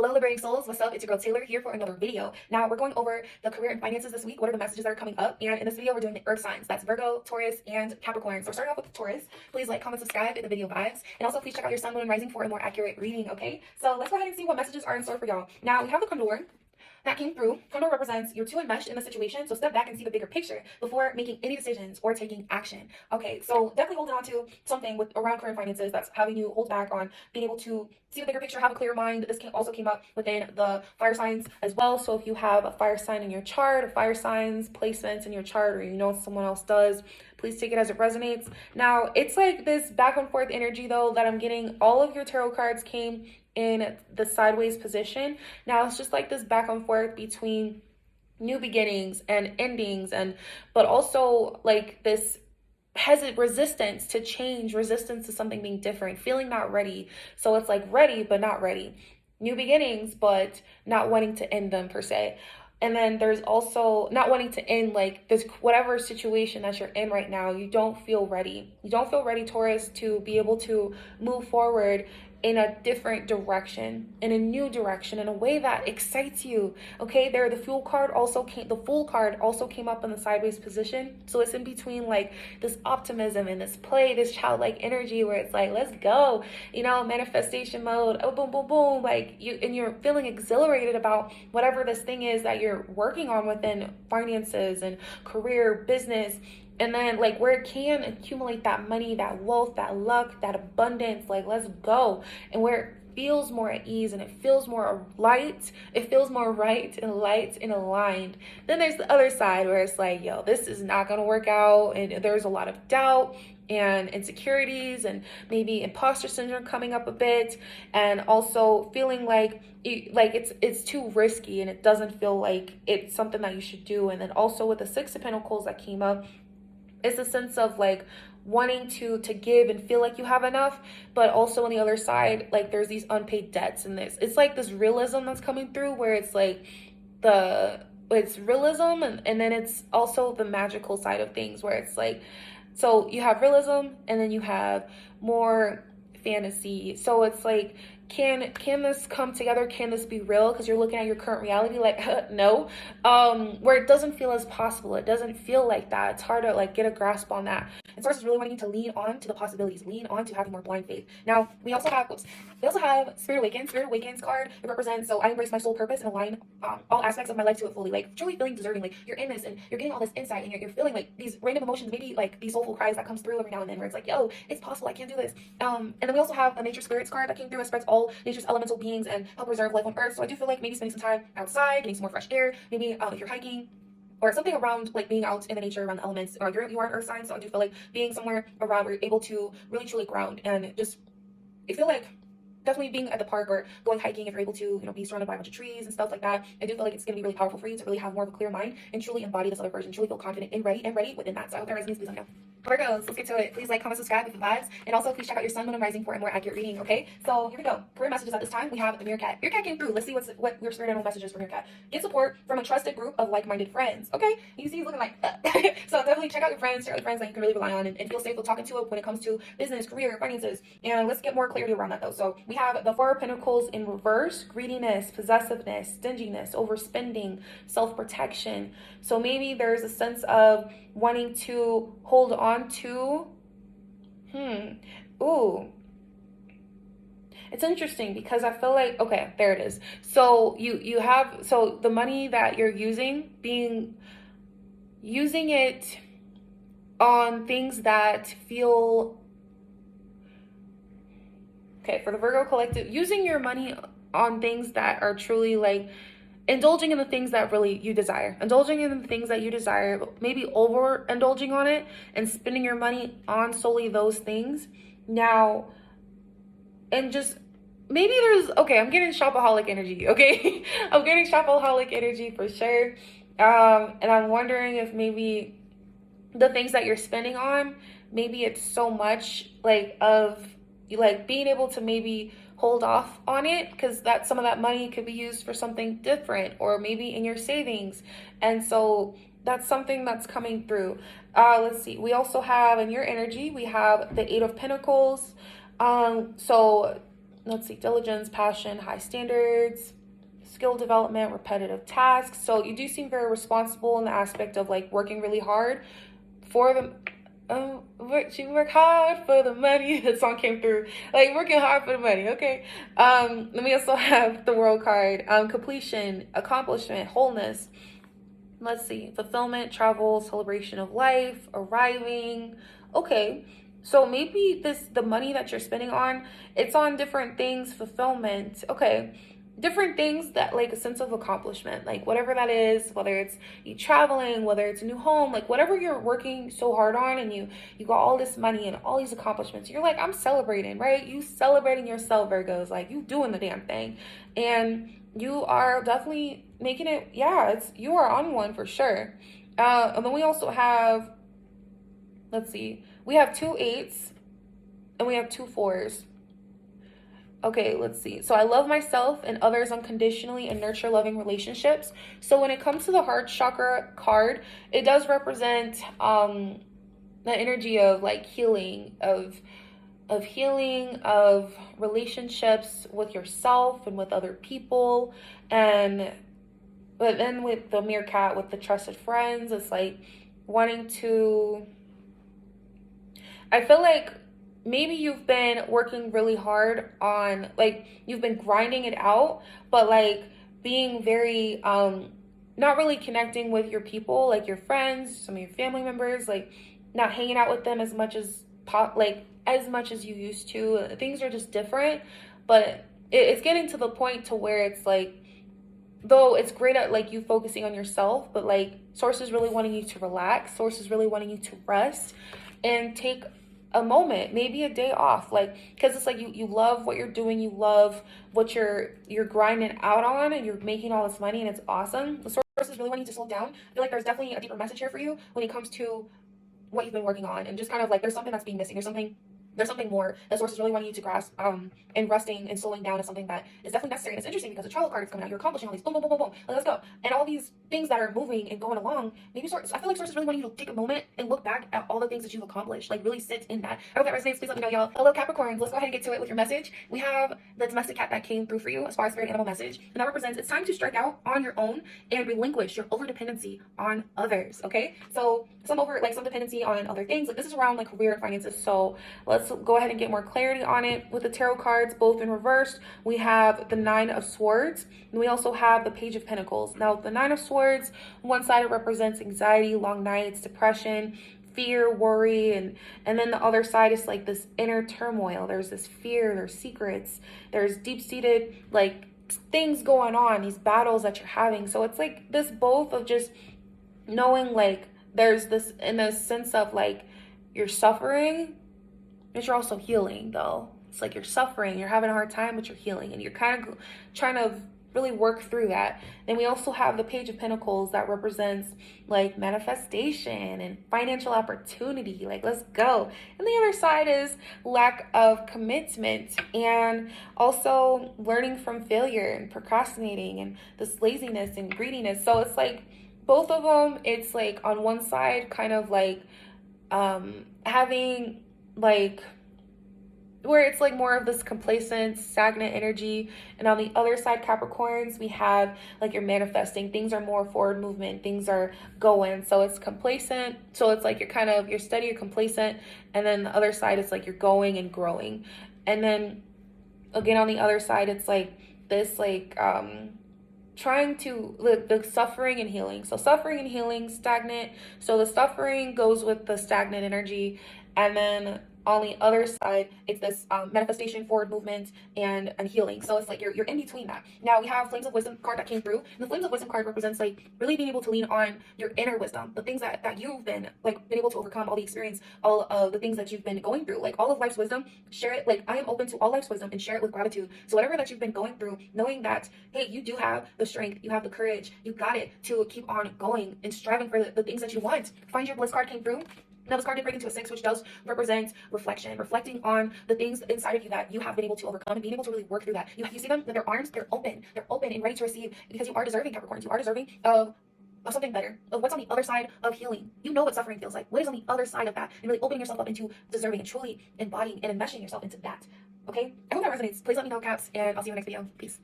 Hello, Liberating Souls. What's up? It's your girl Taylor here for another video. Now, we're going over the career and finances this week. What are the messages that are coming up? And in this video, we're doing the earth signs. That's Virgo, Taurus, and Capricorn. So we're starting off with Taurus. Please like, comment, subscribe if the video vibes. And also, please check out your sun, moon, and rising for a more accurate reading, okay? So let's go ahead and see what messages are in store for y'all. Now, we have the Condor that came through. Condor represents you're too enmeshed in the situation, so step back and see the bigger picture before making any decisions or taking action. Okay, so definitely holding on to something with around current finances that's having you hold back on being able to see the bigger picture, have a clear mind. This also came up within the fire signs as well. So if you have a fire sign in your chart, or fire signs placements in your chart, or you know someone else does, please take it as it resonates. Now, it's like this back and forth energy though that I'm getting. All of your tarot cards came in the sideways position. Now it's just like this back and forth between new beginnings and endings, but also like this resistance to change, resistance to something being different, feeling not ready. So it's like ready but not ready, new beginnings but not wanting to end them per se. And then there's also not wanting to end like this, whatever situation that you're in right now, you don't feel ready. You don't feel ready, Taurus, to be able to move forward in a different direction, in a new direction, in a way that excites you. Okay, there the Fool card also came up in the sideways position. So it's in between like this optimism and this play, this childlike energy where it's like, let's go, you know, manifestation mode, oh boom, boom, boom, like you're feeling exhilarated about whatever this thing is that you're working on within finances and career, business. And then like where it can accumulate that money, that wealth, that luck, that abundance, like let's go. And where it feels more at ease and it feels more light, it feels more right and light and aligned. Then there's the other side where it's like, yo, this is not gonna work out. And there's a lot of doubt and insecurities and maybe imposter syndrome coming up a bit. And also feeling like it's too risky and it doesn't feel like it's something that you should do. And then also with the Six of Pentacles that came up, it's a sense of like wanting to give and feel like you have enough, but also on the other side, like there's these unpaid debts in this. It's like this realism that's coming through where it's like it's realism and then it's also the magical side of things where it's like, so you have realism and then you have more fantasy. So it's like, can this come together? Can this be real? Because you're looking at your current reality like no, where it doesn't feel as possible. It doesn't feel like that. It's hard to like get a grasp on that. And Source is really wanting you to lean on to the possibilities, lean on to having more blind faith. Now we also have Spirit Awakens. Spirit Awakens card. It represents, so I embrace my soul purpose and align all aspects of my life to it fully, like truly feeling deserving, like you're in this and you're getting all this insight and you're feeling like these random emotions, maybe like these soulful cries that comes through every now and then where it's like, yo, it's possible, I can do this. And then we also have a Nature Spirits card that came through. It spreads all nature's elemental beings and help preserve life on earth. So I do feel like maybe spending some time outside, getting some more fresh air, maybe if you're hiking or something around like being out in the nature around the elements, or you are an earth sign, so I do feel like being somewhere around where you're able to really truly ground and just, I feel like definitely being at the park or going hiking, if you're able to, you know, be surrounded by a bunch of trees and stuff like that. I do feel like it's going to be really powerful for you to really have more of a clear mind and truly embody this other version, truly feel confident and ready within that. So I hope that resonates. Please let me know. Virgos, let's get to it. Please like, comment, subscribe if it vibes, and also please check out your sun, moon, and rising for a more accurate reading. Okay, so here we go. Career messages at this time. We have the Meerkat. Meerkat came through. Let's see what your spirit animal messages for Meerkat. Get support from a trusted group of like-minded friends. Okay, you see he's looking like so definitely check out your friends, check out the friends that you can really rely on and feel safe with talking to when it comes to business, career, finances. And let's get more clarity around that though. So we have the Four of Pentacles in reverse: greediness, possessiveness, stinginess, overspending, self-protection. So maybe there's a sense of wanting to hold on to it's interesting because I feel like, okay, there it is. So you have, so the money that you're using it on things that feel okay. For the Virgo collective, using your money on things that are truly like indulging in the things that really you desire, indulging in the things that you desire, maybe over indulging on it and spending your money on solely those things. Now, and just maybe there's, okay, I'm getting shopaholic energy. Okay, I'm getting shopaholic energy for sure. And I'm wondering if maybe the things that you're spending on, maybe it's so much like of like being able to maybe hold off on it, because that some of that money could be used for something different, or maybe in your savings. And so that's something that's coming through. Let's see, we also have in your energy, we have the Eight of Pentacles. So let's see, diligence, passion, high standards, skill development, repetitive tasks. So you do seem very responsible in the aspect of like working really hard for the she work hard for the money. That song came through. Like working hard for the money. Okay. Then we also have the World card. Completion, accomplishment, wholeness. Let's see. Fulfillment, travel, celebration of life, arriving. Okay. So maybe the money that you're spending on, it's on different things, fulfillment. Okay. Different things that like a sense of accomplishment, like whatever that is, whether it's you traveling, whether it's a new home, like whatever you're working so hard on, and you got all this money and all these accomplishments, you're like, I'm celebrating, right? You celebrating yourself, Virgos, like you doing the damn thing, and you are definitely making it. Yeah, it's you are on one for sure. And then we also have, let's see, we have 2 8s and we have 2 4s. Okay, let's see. So I love myself and others unconditionally and nurture loving relationships. So when it comes to the heart chakra card, it does represent the energy of like healing, of healing, of relationships with yourself and with other people. And but then with the meerkat, with the trusted friends, it's like wanting to, I feel like maybe you've been working really hard on, like, you've been grinding it out, but like being very not really connecting with your people, like your friends, some of your family members, like not hanging out with them as much as as much as you used to. Things are just different, but it's getting to the point to where it's like, though it's great at like you focusing on yourself, but like source is really wanting you to relax, source is really wanting you to rest and take a moment, maybe a day off, like, because it's like you love what you're doing, you love what you're grinding out on, and you're making all this money, and it's awesome. The source is really wanting you to slow down. I feel like there's definitely a deeper message here for you when it comes to what you've been working on, and just kind of like there's something that's being missing. There's something more that source is really wanting you to grasp, and resting and slowing down is something that is definitely necessary. And it's interesting because the travel card is coming out, you're accomplishing all these boom, boom, boom, boom, boom, like, let's go, and all these things that are moving and going along. Maybe source, I feel like source is really wanting you to take a moment and look back at all the things that you've accomplished, like really sit in that. I hope that resonates. Please let me know, y'all. Hello, Capricorns. Let's go ahead and get to it with your message. We have the domestic cat that came through for you as far as spirit animal message, and that represents it's time to strike out on your own and relinquish your over dependency on others. Okay, so some dependency on other things, like this is around like career and finances. So let's go ahead and get more clarity on it with the tarot cards, both in reverse. We have the 9 of Swords, and we also have the Page of Pentacles. Now the 9 of Swords, one side it represents anxiety, long nights, depression, fear, worry, and then the other side is like this inner turmoil. There's this fear, there's secrets, there's deep-seated like things going on, these battles that you're having. So it's like this both of just knowing like there's this in the sense of like you're suffering, but you're also healing. Though it's like you're suffering, you're having a hard time, but you're healing, and you're kind of trying to really work through that. Then we also have the Page of Pentacles that represents like manifestation and financial opportunity, like let's go. And the other side is lack of commitment and also learning from failure and procrastinating and this laziness and greediness. So it's like both of them, it's like on one side kind of like having like where it's like more of this complacent, stagnant energy, and on the other side, Capricorns, we have like you're manifesting, things are more forward movement, things are going, so it's complacent, so it's like you're steady, you're complacent, and then the other side it's like you're going and growing. And then again on the other side it's like this like trying to the suffering and healing. So suffering and healing, stagnant, so the suffering goes with the stagnant energy, and then on the other side, it's this manifestation, forward movement, and healing. So it's like you're in between that. Now we have Flames of Wisdom card that came through. And the Flames of Wisdom card represents like really being able to lean on your inner wisdom, the things that you've been able to overcome, all the experience, all of the things that you've been going through, like all of life's wisdom. Share it. Like I am open to all life's wisdom and share it with gratitude. So whatever that you've been going through, knowing that hey, you do have the strength, you have the courage, you got it to keep on going and striving for the things that you want. Find Your Bliss card came through. Now this card did break into a 6, which does represent reflection, reflecting on the things inside of you that you have been able to overcome and being able to really work through that. You see them, their arms, they're open and ready to receive, because you are deserving, Capricorns. You are deserving of something better, of what's on the other side of healing. You know what suffering feels like. What is on the other side of that? And really opening yourself up into deserving and truly embodying and enmeshing yourself into that. okay? I hope that resonates. Please let me know, Caps, and I'll see you in the next video. Peace.